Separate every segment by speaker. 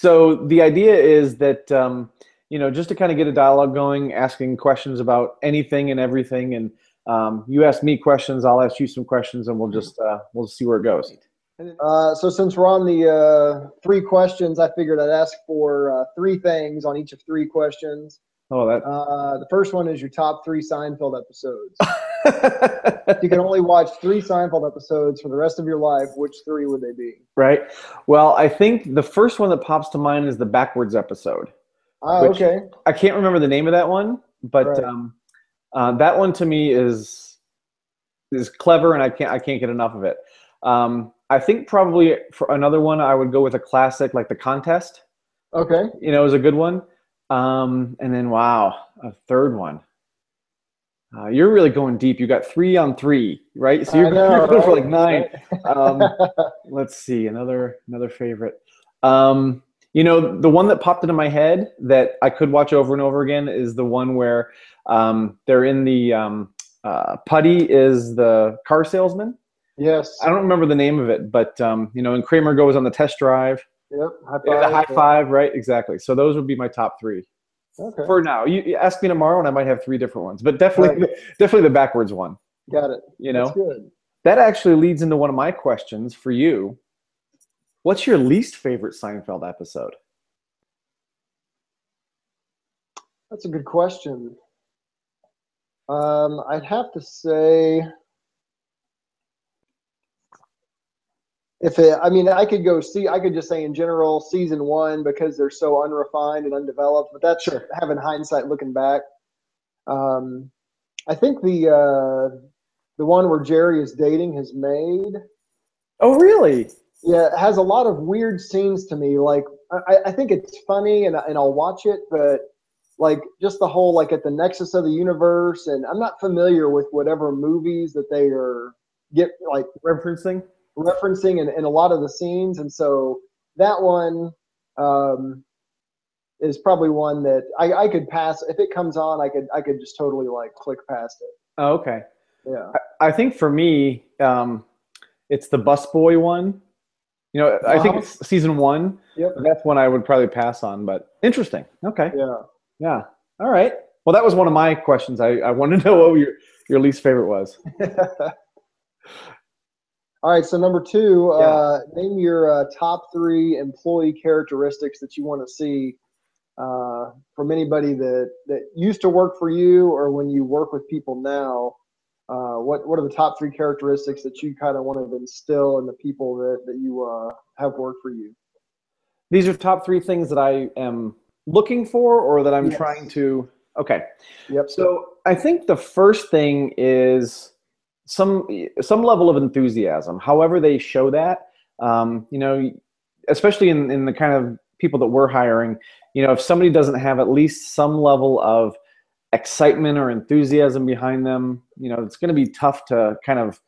Speaker 1: So the idea is that just to kind of get a dialogue going, asking questions about anything and everything, and you ask me questions, I'll ask you some questions, and we'll see where it goes.
Speaker 2: So since we're on the 3 questions, I figured I'd ask for 3 things on each of 3 questions.
Speaker 1: Oh,
Speaker 2: the first one is your top 3 Seinfeld episodes. You can only watch 3 Seinfeld episodes for the rest of your life. Which 3 would they be?
Speaker 1: Right. Well, I think the first one that pops to mind is the backwards episode.
Speaker 2: Okay.
Speaker 1: I can't remember the name of that one, but
Speaker 2: right.
Speaker 1: That one to me is clever, and I can't get enough of it. I think probably for another one, I would go with a classic like The Contest.
Speaker 2: Okay.
Speaker 1: Is a good one. And then, wow, a third one. You're really going deep. You got 3 on 3, right? So you're going for like 9. Let's see, another favorite. The one that popped into my head that I could watch over and over again is the one where they're in the Putty is the car salesman.
Speaker 2: Yes.
Speaker 1: I don't remember the name of it, but and Kramer goes on the test drive.
Speaker 2: Yep.
Speaker 1: High five, right? Exactly. So those would be my top 3.
Speaker 2: Okay.
Speaker 1: For now. You ask me tomorrow, and I might have 3 different ones, but definitely the backwards one.
Speaker 2: Got it. That's good.
Speaker 1: That actually leads into one of my questions for you. What's your least favorite Seinfeld episode?
Speaker 2: That's a good question. I'd have to say, I could just say in general, season 1, because they're so unrefined and undeveloped, but that's having hindsight looking back. I think the one where Jerry is dating his maid.
Speaker 1: Oh, really?
Speaker 2: Yeah, it has a lot of weird scenes to me. Like, I think it's funny and I'll watch it, but like just the whole, like, at the nexus of the universe, and I'm not familiar with whatever movies that they are
Speaker 1: referencing
Speaker 2: in a lot of the scenes. And so that one is probably one that I could pass. If it comes on, I could just totally like click past it.
Speaker 1: Oh, okay.
Speaker 2: Yeah.
Speaker 1: I think for me, it's the busboy one. I think it's season 1.
Speaker 2: Yep.
Speaker 1: That's one I would probably pass on, but interesting. Okay.
Speaker 2: Yeah.
Speaker 1: Yeah. All right. Well, that was one of my questions. I wanted to know what your least favorite was.
Speaker 2: All right. So number 2, name your top 3 employee characteristics that you want to see from anybody that used to work for you, or when you work with people now. What are the top 3 characteristics that you kind of want to instill in the people that you have worked for you?
Speaker 1: These are top 3 things that I am looking for, or that I'm trying to. Okay.
Speaker 2: Yep.
Speaker 1: So I think the first thing is some level of enthusiasm. However they show that, especially in the kind of people that we're hiring, if somebody doesn't have at least some level of excitement or enthusiasm behind them, it's going to be tough to kind of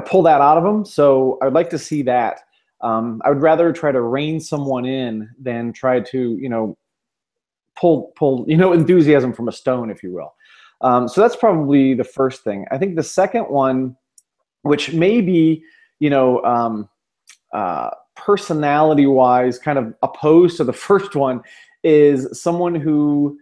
Speaker 1: pull that out of them. So I'd like to see that. I would rather try to rein someone in than try to, pull enthusiasm from a stone, if you will. So that's probably the first thing. I think the second one, which may be, personality-wise kind of opposed to the first one, is someone who,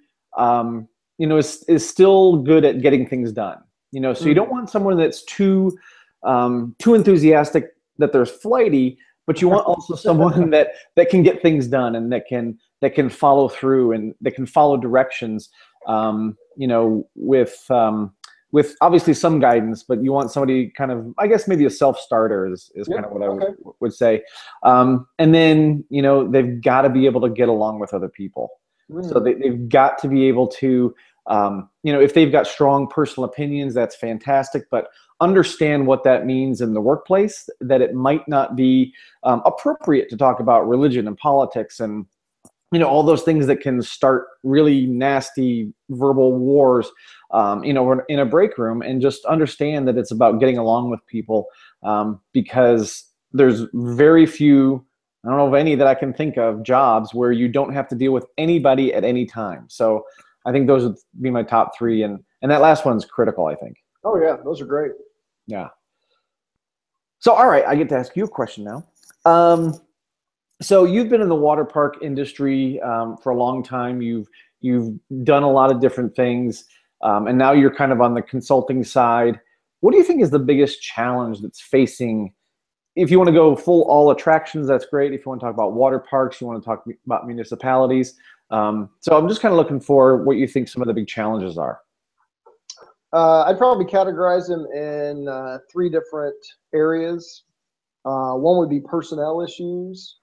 Speaker 1: is still good at getting things done. So you don't want someone that's too enthusiastic that they're flighty, but you want also someone that can get things done and that can follow through and that can follow directions, with obviously some guidance, but you want somebody kind of, I guess maybe a self-starter is kind of what I would say. And then, they've got to be able to get along with other people. So they've got to be able to, if they've got strong personal opinions, that's fantastic, but understand what that means in the workplace, that it might not be appropriate to talk about religion and politics and, all those things that can start really nasty verbal wars, in a break room, and just understand that it's about getting along with people, because there's very few, I don't know of any that I can think of, jobs where you don't have to deal with anybody at any time. So I think those would be my top 3. And that last one's critical, I think.
Speaker 2: Oh, yeah. Those are great.
Speaker 1: Yeah. So, all right, I get to ask you a question now. So you've been in the water park industry for a long time. You've done a lot of different things, and now you're kind of on the consulting side. What do you think is the biggest challenge that's facing? If you want to go full all attractions, that's great. If you want to talk about water parks, you want to talk about municipalities. So I'm just kind of looking for what you think some of the big challenges are.
Speaker 2: I'd probably categorize them in three different areas. One would be personnel issues.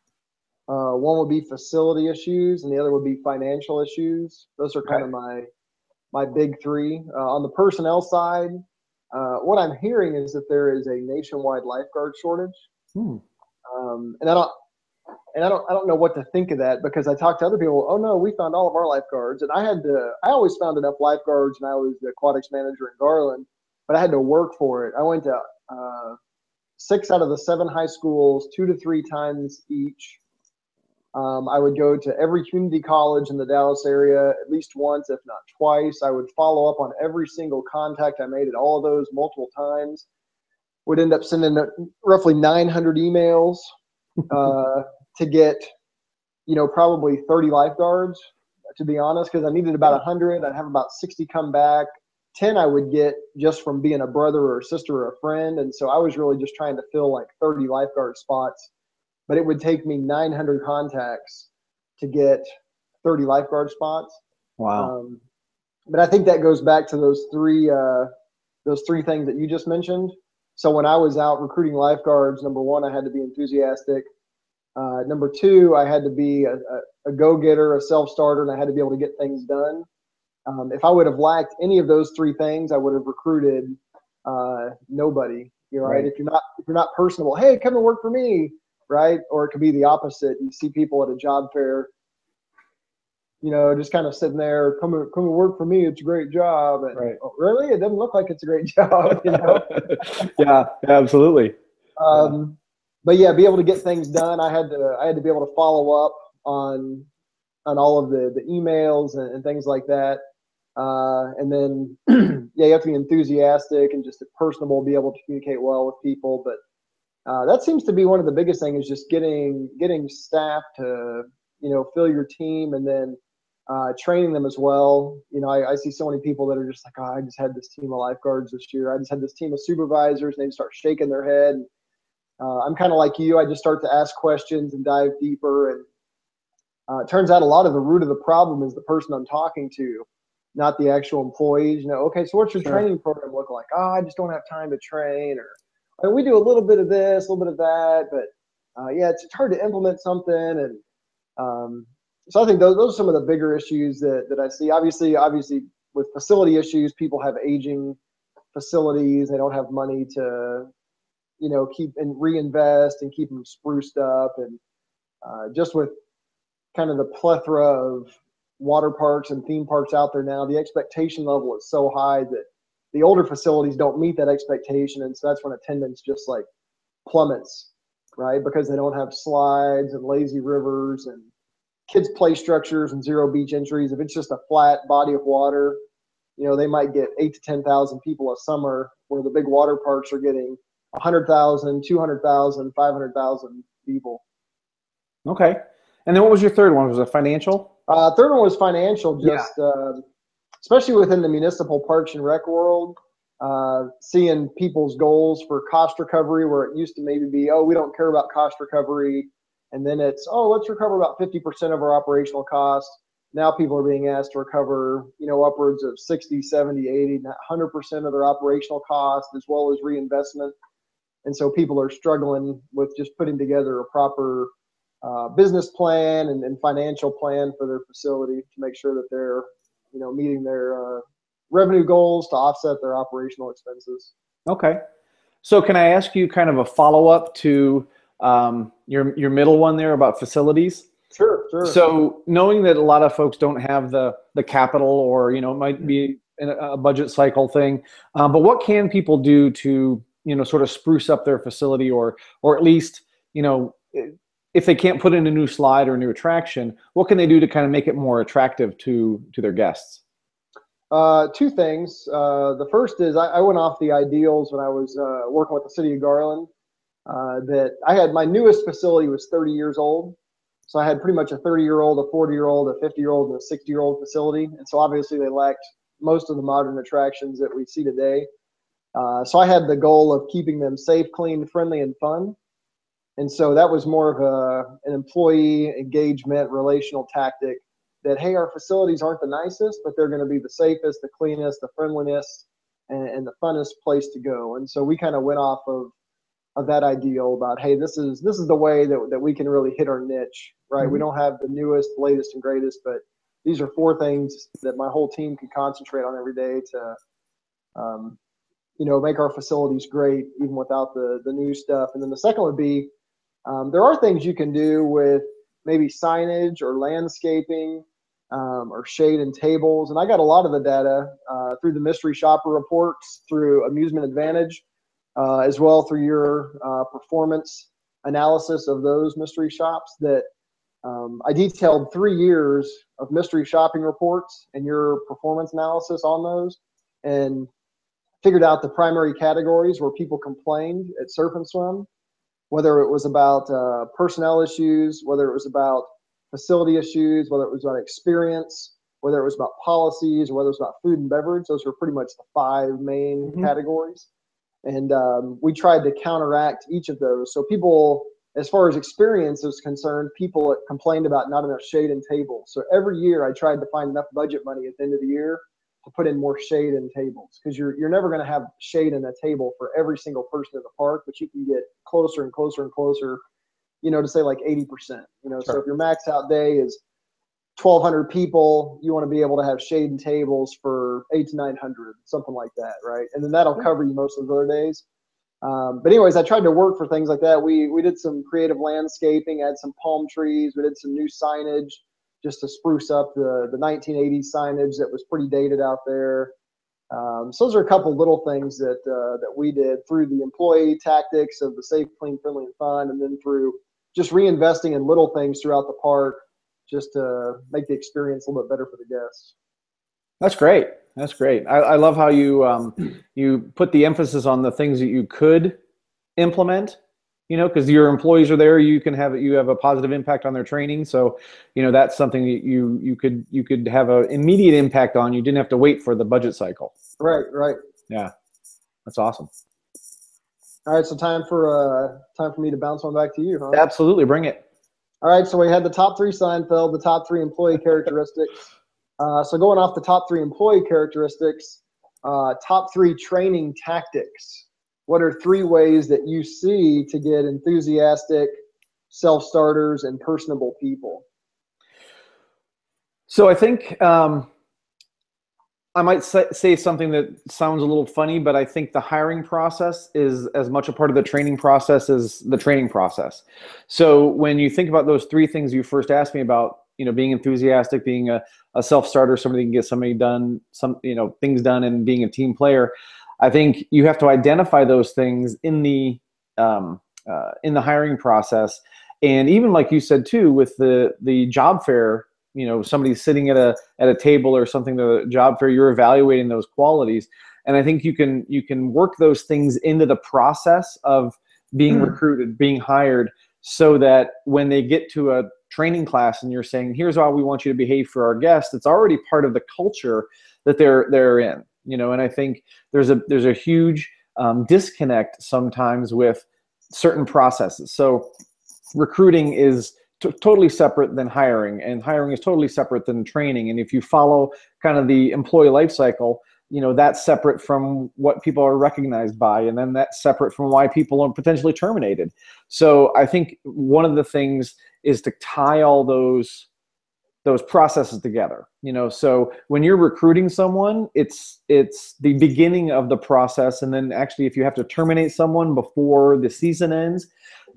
Speaker 2: One would be facility issues, and the other would be financial issues. Those are kind of my big three. On the personnel side, what I'm hearing is that there is a nationwide lifeguard shortage, and I don't know what to think of that, because I talked to other people. Oh no, we found all of our lifeguards, and I always found enough lifeguards, and I was the aquatics manager in Garland, but I had to work for it. I went to 6 out of the 7 high schools, 2 to 3 times each. I would go to every community college in the Dallas area at least once, if not twice. I would follow up on every single contact I made at all of those multiple times. Would end up sending roughly 900 emails to get, probably 30 lifeguards, to be honest, because I needed about 100. I'd have about 60 come back. 10 I would get just from being a brother or a sister or a friend. And so I was really just trying to fill like 30 lifeguard spots. But it would take me 900 contacts to get 30 lifeguard spots.
Speaker 1: Wow.
Speaker 2: But I think that goes back to those three things that you just mentioned. So when I was out recruiting lifeguards, number one, I had to be enthusiastic. Number two, I had to be a go-getter, a self-starter, and I had to be able to get things done. If I would have lacked any of those three things, I would have recruited nobody. Right? If you're not personable, hey, come and work for me. Right? Or it could be the opposite. You see people at a job fair, just kind of sitting there, come and work for me. It's a great job. And, oh, really? It doesn't look like it's a great job.
Speaker 1: Yeah, absolutely.
Speaker 2: But yeah, be able to get things done. I had to be able to follow up on all of the emails and things like that. And then, yeah, you have to be enthusiastic and just personable, be able to communicate well with people. But that seems to be one of the biggest things, is just getting staff to, fill your team, and then training them as well. I see so many people that are just like, oh, I just had this team of lifeguards this year. I just had this team of supervisors, and they start shaking their head. I'm kind of like you. I just start to ask questions and dive deeper. And it turns out a lot of the root of the problem is the person I'm talking to, not the actual employees. Okay, so what's your training program look like? Oh, I just don't have time to train, or we do a little bit of this, a little bit of that, but yeah, it's hard to implement something. And so I think those are some of the bigger issues that I see. Obviously, with facility issues, people have aging facilities. They don't have money to, keep and reinvest and keep them spruced up. And just with kind of the plethora of water parks and theme parks out there now, the expectation level is so high that the older facilities don't meet that expectation. And so that's when attendance just like plummets, right? Because they don't have slides and lazy rivers and kids play structures and zero beach entries. If it's just a flat body of water, they might get 8 to 10,000 people a summer, where the big water parks are getting 100,000, 200,000, 500,000 people.
Speaker 1: Okay. And then what was your third one? Was it financial?
Speaker 2: Third one was financial, especially within the municipal parks and rec world, seeing people's goals for cost recovery, where it used to maybe be, oh, we don't care about cost recovery. And then it's, oh, let's recover about 50% of our operational costs. Now people are being asked to recover, upwards of 60, 70, 80, 100% of their operational costs, as well as reinvestment. And so people are struggling with just putting together a proper business plan and financial plan for their facility to make sure that they're, meeting their revenue goals to offset their operational expenses.
Speaker 1: Okay. So can I ask you kind of a follow-up to your middle one there about facilities?
Speaker 2: Sure.
Speaker 1: So knowing that a lot of folks don't have the capital, or, it might be a budget cycle thing, but what can people do to, sort of spruce up their facility, or at least, if they can't put in a new slide or a new attraction, what can they do to kind of make it more attractive to their guests?
Speaker 2: Two things. The first is I went off the ideals when I was working with the city of Garland, that I had my newest facility was 30 years old. So I had pretty much a 30-year-old, a 40-year-old, a 50-year-old, and a 60-year-old facility. And so obviously they lacked most of the modern attractions that we see today. So I had the goal of keeping them safe, clean, friendly, and fun. And so that was more of an employee engagement relational tactic that, hey, our facilities aren't the nicest, but they're going to be the safest, the cleanest, the friendliest, and the funnest place to go. And so we kind of went off of that ideal about, hey, this is the way that we can really hit our niche, right? Mm-hmm. We don't have the newest, latest, and greatest, but these are 4 things that my whole team can concentrate on every day to, make our facilities great, even without the new stuff. And then the second would be, there are things you can do with maybe signage or landscaping or shade and tables. And I got a lot of the data through the mystery shopper reports, through Amusement Advantage, as well through your performance analysis of those mystery shops that I detailed 3 years of mystery shopping reports and your performance analysis on those, and figured out the primary categories where people complained at Surf and Swim, whether it was about personnel issues, whether it was about facility issues, whether it was about experience, whether it was about policies, or whether it was about food and beverage. Those were pretty much the 5 main categories. And we tried to counteract each of those. So people, as far as experience is concerned, people complained about not enough shade and tables. So every year I tried to find enough budget money at the end of the year to put in more shade and tables, because you're never going to have shade in a table for every single person in the park, but you can get closer and closer and closer, to say like 80%. Sure. So if your max out day is 1,200 people, you want to be able to have shade and tables for 800 to 900, something like that, right? And then that'll cover you most of the other days. But anyways, I tried to work for things like that. We did some creative landscaping, had some palm trees, we did some new signage just to spruce up the 1980s signage that was pretty dated out there. So those are a couple little things that we did through the employee tactics of the safe, clean, friendly, and fun, and then through just reinvesting in little things throughout the park just to make the experience a little bit better for the guests.
Speaker 1: That's great. That's great. I love how you you put the emphasis on the things that you could implement, because your employees are there. You have a positive impact on their training. So, that's something that you could have an immediate impact on. You didn't have to wait for the budget cycle.
Speaker 2: Right.
Speaker 1: Yeah, that's awesome.
Speaker 2: All right, so time for me to bounce one back to you, huh?
Speaker 1: Absolutely, bring it.
Speaker 2: All right, so we had the top 3 Seinfeld, the top 3 employee characteristics. So going off the top 3 employee characteristics, top 3 training tactics. What are 3 ways that you see to get enthusiastic, self-starters, and personable people?
Speaker 1: So I think I might say something that sounds a little funny, but I think the hiring process is as much a part of the training process as the training process. So when you think about those 3 things you first asked me about, being enthusiastic, being a self-starter, somebody can get somebody done, things done, and being a team player, I think you have to identify those things in the hiring process. And even like you said too, with the job fair, somebody's sitting at a table or something, the job fair, you're evaluating those qualities. And I think you can work those things into the process of being recruited, being hired, so that when they get to a training class and you're saying, here's how we want you to behave for our guests, it's already part of the culture that they're in. And I think there's a huge disconnect sometimes with certain processes. So recruiting is totally separate than hiring, and hiring is totally separate than training. And if you follow kind of the employee life cycle, that's separate from what people are recognized by, and then that's separate from why people are potentially terminated. So I think one of the things is to tie all those processes together. So when you're recruiting someone, it's the beginning of the process, and then actually if you have to terminate someone before the season ends,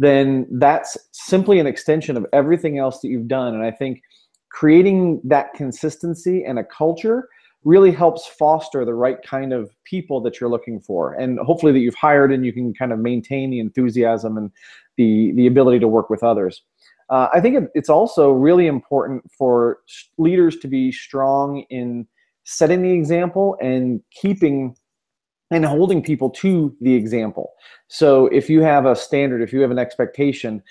Speaker 1: then that's simply an extension of everything else that you've done. And I think creating that consistency and a culture really helps foster the right kind of people that you're looking for, and hopefully that you've hired, and you can kind of maintain the enthusiasm and the ability to work with others. I think it's also really important for leaders to be strong in setting the example and keeping and holding people to the example. So if you have a standard, if you have an expectation,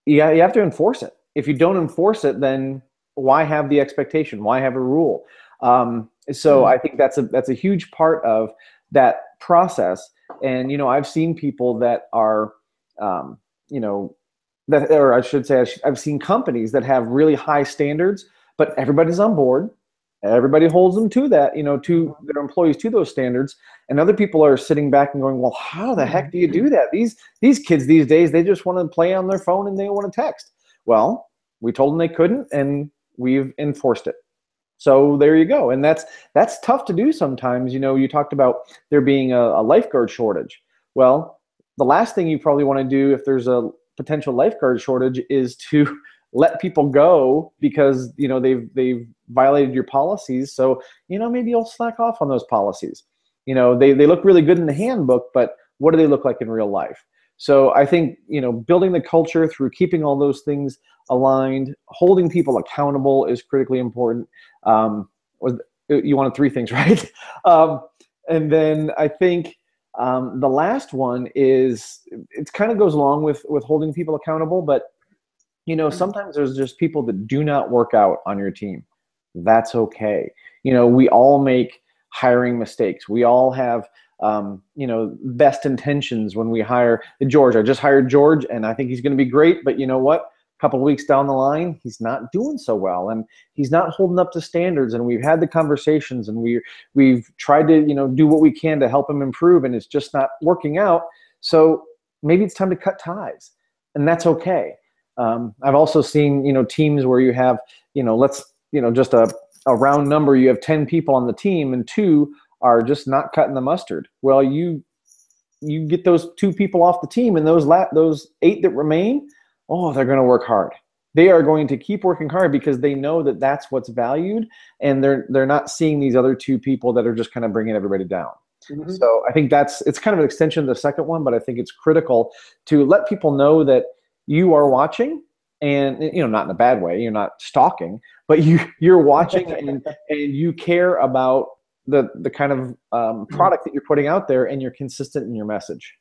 Speaker 1: you have to enforce it. If you don't enforce it, then why have the expectation? Why have a rule? So I think that's a huge part of that process. And, I've seen people that are, you know, that, or I should say, I've seen companies that have really high standards, but everybody's on board. Everybody holds them to that, to their employees, to those standards. And other people are sitting back and going, well, how the heck do you do that? These kids these days, they just want to play on their phone and they want to text. Well, we told them they couldn't, and we've enforced it. So there you go. And that's tough to do sometimes. You talked about there being a lifeguard shortage. Well, the last thing you probably want to do if there's a potential lifeguard shortage is to let people go because they've violated your policies. So maybe you'll slack off on those policies. They look really good in the handbook, but what do they look like in real life? So I think building the culture through keeping all those things aligned, holding people accountable is critically important. You wanted three things, right? And then I think the last one is it kind of goes along with holding people accountable, but sometimes there's just people that do not work out on your team. That's okay. We all make hiring mistakes. We all have best intentions when we hire George. I just hired George and I think he's going to be great, but you know what? A couple of weeks down the line, he's not doing so well and he's not holding up to standards, and we've had the conversations and we've tried to do what we can to help him improve, and it's just not working out. So maybe it's time to cut ties, and that's okay. I've also seen teams where you have just a round number, you have 10 people on the team and 2 are just not cutting the mustard. Well, you get those 2 people off the team, and those 8 that remain, they're going to work hard. They are going to keep working hard because they know that that's what's valued, and they're not seeing these other 2 people that are just kind of bringing everybody down. Mm-hmm. So I think it's kind of an extension of the second one, but I think it's critical to let people know that you are watching, and not in a bad way. You're not stalking, but you're watching and you care about the kind of product that you're putting out there, and you're consistent in your message.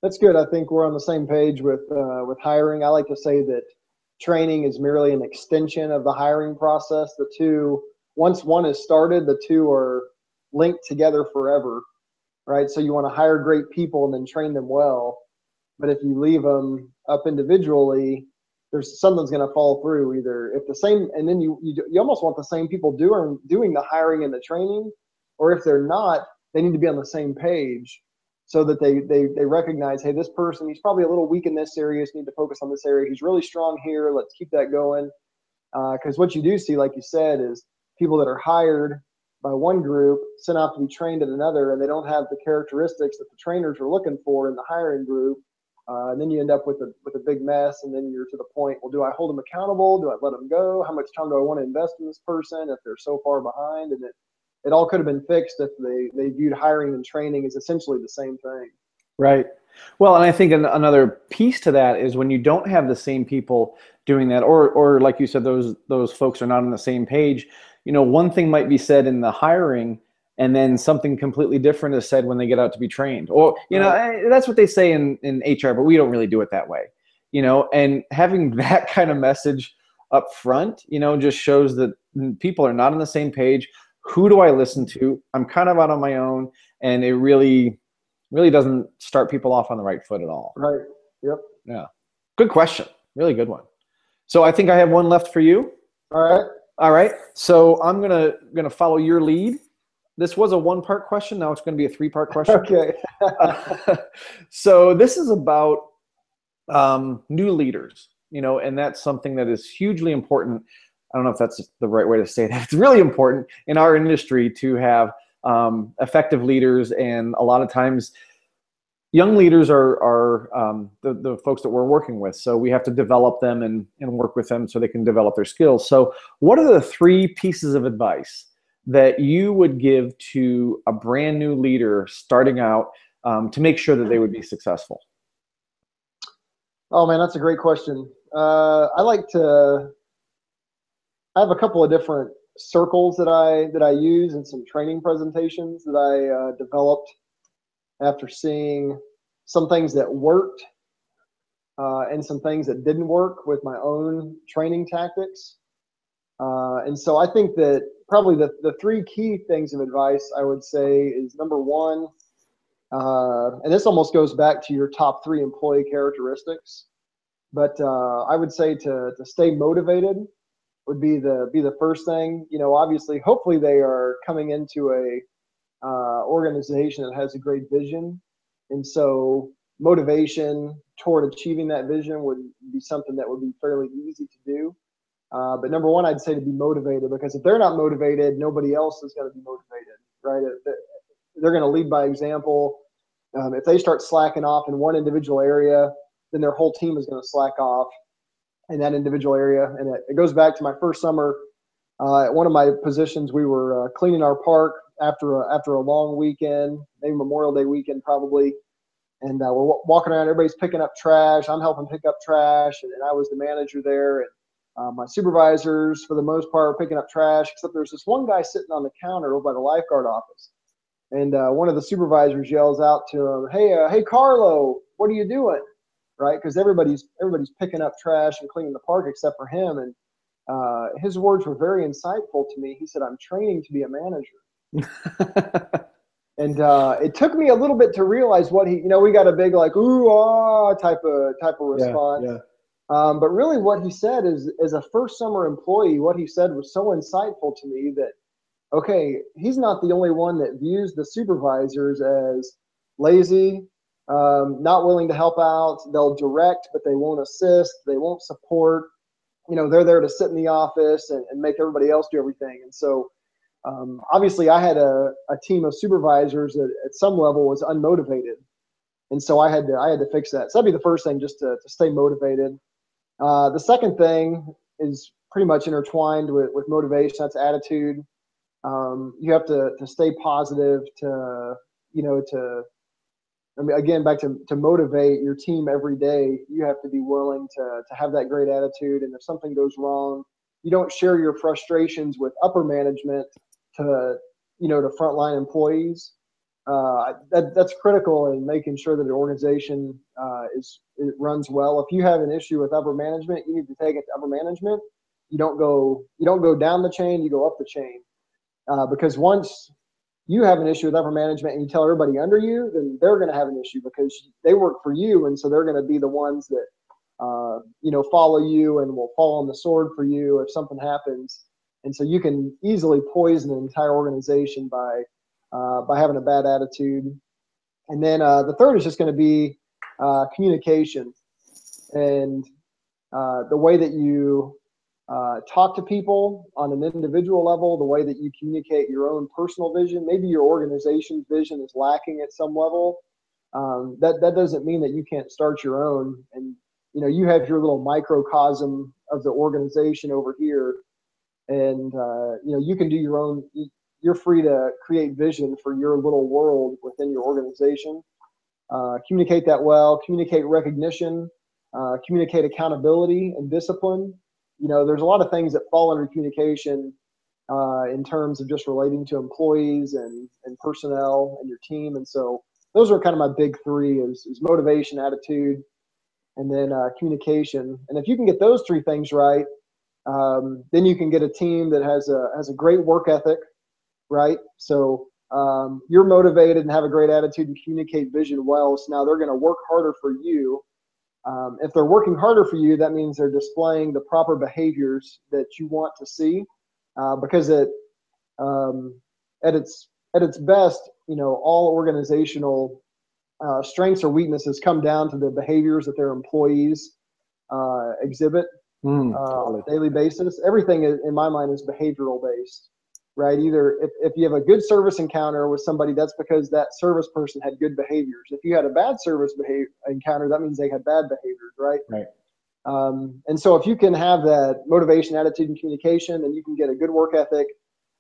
Speaker 2: That's good. I think we're on the same page with hiring. I like to say that training is merely an extension of the hiring process. The two, once one is started, the two are linked together forever, right? So you want to hire great people and then train them well. But if you leave them up individually, there's something's going to fall through. Either if the same, and then you almost want the same people doing the hiring and the training, or if they're not, they need to be on the same page so that they recognize, hey, this person, he's probably a little weak in this area, so need to focus on this area. He's really strong here. Let's keep that going. Because what you do see, like you said, is people that are hired by one group sent out to be trained at another, and they don't have the characteristics that the trainers are looking for in the hiring group. And then you end up with a big mess, and then you're to the point, well, do I hold them accountable? Do I let them go? How much time do I want to invest in this person if they're so far behind? And it all could have been fixed if they viewed hiring and training as essentially the same thing.
Speaker 1: Right. Well, and I think another piece to that is when you don't have the same people doing that, or like you said, those folks are not on the same page. One thing might be said in the hiring, and then something completely different is said when they get out to be trained. Or, that's what they say in HR, but we don't really do it that way. And having that kind of message up front, just shows that people are not on the same page. Who do I listen to? I'm kind of out on my own, and it really doesn't start people off on the right foot at all.
Speaker 2: Right. Yep.
Speaker 1: Yeah. Good question. Really good one. So I think I have one left for you. All right. So I'm gonna follow your lead. This was a 1-part question. Now it's going to be a 3-part question.
Speaker 2: Okay.
Speaker 1: So this is about new leaders, and that's something that is hugely important. I don't know if that's the right way to say that. It's really important in our industry to have effective leaders, and a lot of times young leaders are the folks that we're working with. So we have to develop them and work with them so they can develop their skills. So what are the 3 pieces of advice that you would give to a brand new leader starting out to make sure that they would be successful?
Speaker 2: Oh man, that's a great question. I have a couple of different circles that I use in some training presentations that I developed after seeing some things that worked and some things that didn't work with my own training tactics. And so I think that probably the three key things of advice I would say is, number one, and this almost goes back to your top three employee characteristics, but I would say to stay motivated would be the first thing. Obviously, hopefully they are coming into a organization that has a great vision, and so motivation toward achieving that vision would be something that would be fairly easy to do. But number one, I'd say to be motivated, because if they're not motivated, nobody else is going to be motivated, right? They're going to lead by example. If they start slacking off in one individual area, then their whole team is going to slack off in that individual area. And it goes back to my first summer. At one of my positions, we were cleaning our park after a long weekend, maybe Memorial Day weekend probably. And we're walking around, everybody's picking up trash. I'm helping pick up trash, and I was the manager there. And my supervisors, for the most part, were picking up trash, except there's this one guy sitting on the counter over by the lifeguard office. And one of the supervisors yells out to him, hey, Carlo, what are you doing? Right? Because everybody's picking up trash and cleaning the park except for him. And his words were very insightful to me. He said, I'm training to be a manager. And it took me a little bit to realize what we got a big like, ooh, ah, type of response.
Speaker 1: Yeah.
Speaker 2: But really what he said is, as a first summer employee, what he said was so insightful to me that, okay, he's not the only one that views the supervisors as lazy, not willing to help out. They'll direct, but they won't assist. They won't support. They're there to sit in the office and make everybody else do everything. And so obviously I had a team of supervisors that at some level was unmotivated. And so I had to fix that. So that'd be the first thing, just to stay motivated. The second thing is pretty much intertwined with motivation. That's attitude. You have to stay positive, again, back to motivate your team every day. You have to be willing to have that great attitude. And if something goes wrong, you don't share your frustrations with upper management to frontline employees. That's critical in making sure that the organization it runs well. If you have an issue with upper management, you need to take it to upper management. You don't go down the chain, you go up the chain. Because once you have an issue with upper management and you tell everybody under you, then they're going to have an issue because they work for you, and so they're going to be the ones that follow you and will fall on the sword for you if something happens. And so you can easily poison an entire organization by having a bad attitude. And then the third is just going to be communication, and the way that you talk to people on an individual level, the way that you communicate your own personal vision. Maybe your organization's vision is lacking at some level. That doesn't mean that you can't start your own. And you have your little microcosm of the organization over here, and you can do your own. You're free to create vision for your little world within your organization. Communicate that well. Communicate recognition. Communicate accountability and discipline. There's a lot of things that fall under communication in terms of just relating to employees and personnel and your team. And so those are kind of my big three: is motivation, attitude, and then communication. And if you can get those three things right, then you can get a team that has a great work ethic, right? So you're motivated and have a great attitude and communicate vision well. So now they're going to work harder for you. If they're working harder for you, that means they're displaying the proper behaviors that you want to see, because at its best, all organizational strengths or weaknesses come down to the behaviors that their employees exhibit on a daily basis. Everything, in my mind, is behavioral based, right? Either if you have a good service encounter with somebody, that's because that service person had good behaviors. If you had a bad service encounter, that means they had bad behaviors, right?
Speaker 1: Right.
Speaker 2: And so if you can have that motivation, attitude, and communication, then you can get a good work ethic,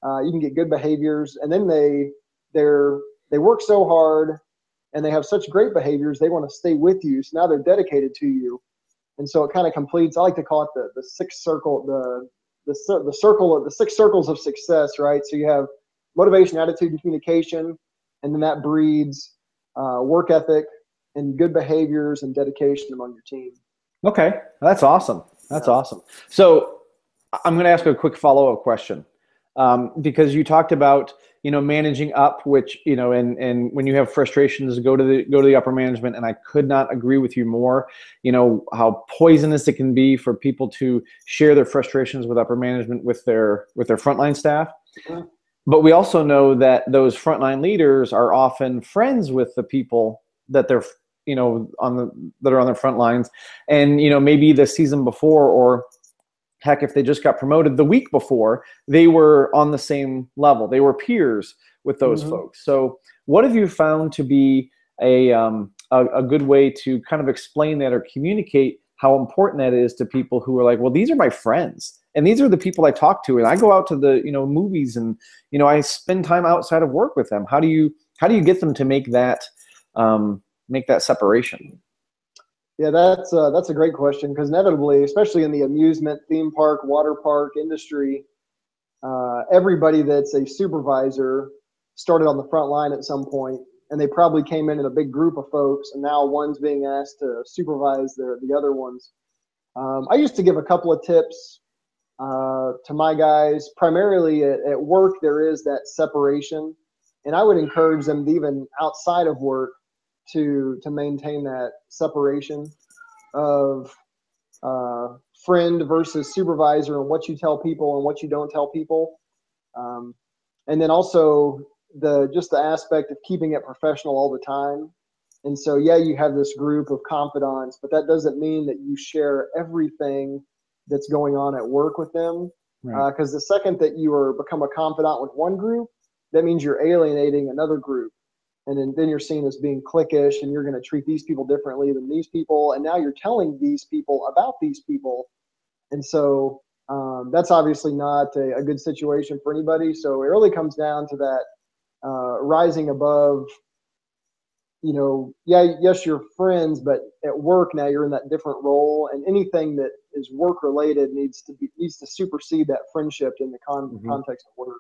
Speaker 2: you can get good behaviors, and then they work so hard and they have such great behaviors, they want to stay with you. So now they're dedicated to you. And so it kind of completes, I like to call it the sixth circle, the circle of the 6 circles of success, right? So you have motivation, attitude, and communication, and then that breeds work ethic and good behaviors and dedication among your team.
Speaker 1: Okay, that's awesome. That's awesome. So I'm going to ask a quick follow-up question, because you talked about, managing up, which, and when you have frustrations, go to the upper management, and I could not agree with you more. How poisonous it can be for people to share their frustrations with upper management with their frontline staff.
Speaker 2: Mhm.
Speaker 1: But we also know that those frontline leaders are often friends with the people that they're, that are on the front lines, and maybe the season before, or heck, if they just got promoted the week before, they were on the same level. They were peers with those
Speaker 2: Mhm.
Speaker 1: folks. So, what have you found to be a good way to kind of explain that or communicate how important that is to people who are like, well, these are my friends, and these are the people I talk to, and I go out to the movies, and I spend time outside of work with them. How do you get them to make that separation?
Speaker 2: Yeah, that's a great question, because inevitably, especially in the amusement, theme park, water park industry, everybody that's a supervisor started on the front line at some point, and they probably came in a big group of folks, and now one's being asked to supervise the other ones. I used to give a couple of tips to my guys. Primarily at work, there is that separation, and I would encourage them to, even outside of work, to maintain that separation of uh, friend versus supervisor, and what you tell people and what you don't tell people. Um, and then also the aspect of keeping it professional all the time. And so, yeah, you have this group of confidants, but that doesn't mean that you share everything that's going on at work with them.
Speaker 1: Right.
Speaker 2: Because the second that you are become a confidant with one group, that means you're alienating another group. And then you're seen as being cliquish, and you're going to treat these people differently than these people. And now you're telling these people about these people. And so that's obviously not a good situation for anybody. So it really comes down to that rising above, yeah, yes, you're friends, but at work now you're in that different role, and anything that is work related needs to supersede that friendship in the
Speaker 1: Mhm.
Speaker 2: context of work.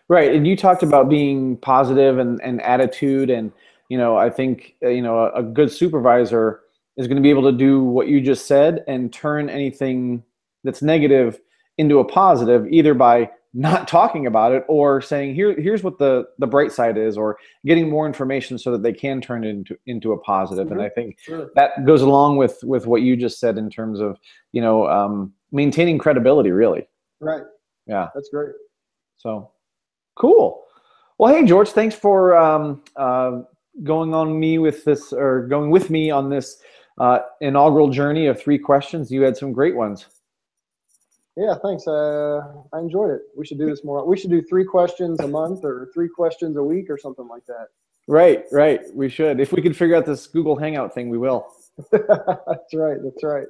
Speaker 1: Right. And you talked about being positive and attitude. And, I think, a good supervisor is going to be able to do what you just said and turn anything that's negative into a positive, either by not talking about it or saying, here's what the bright side is, or getting more information so that they can turn it into a positive. And
Speaker 2: Mm-hmm.
Speaker 1: I think
Speaker 2: Sure.
Speaker 1: that goes along with what you just said in terms of, maintaining credibility, really.
Speaker 2: Right.
Speaker 1: Yeah.
Speaker 2: That's great.
Speaker 1: So. Cool. Well, hey, George, thanks for going with me on this inaugural journey of 3 questions. You had some great ones.
Speaker 2: Yeah, thanks. I enjoyed it. We should do this more. We should do 3 questions a month, or 3 questions a week, or something like that.
Speaker 1: Right, right. We should. If we could figure out this Google Hangout thing, we will.
Speaker 2: That's right. That's right.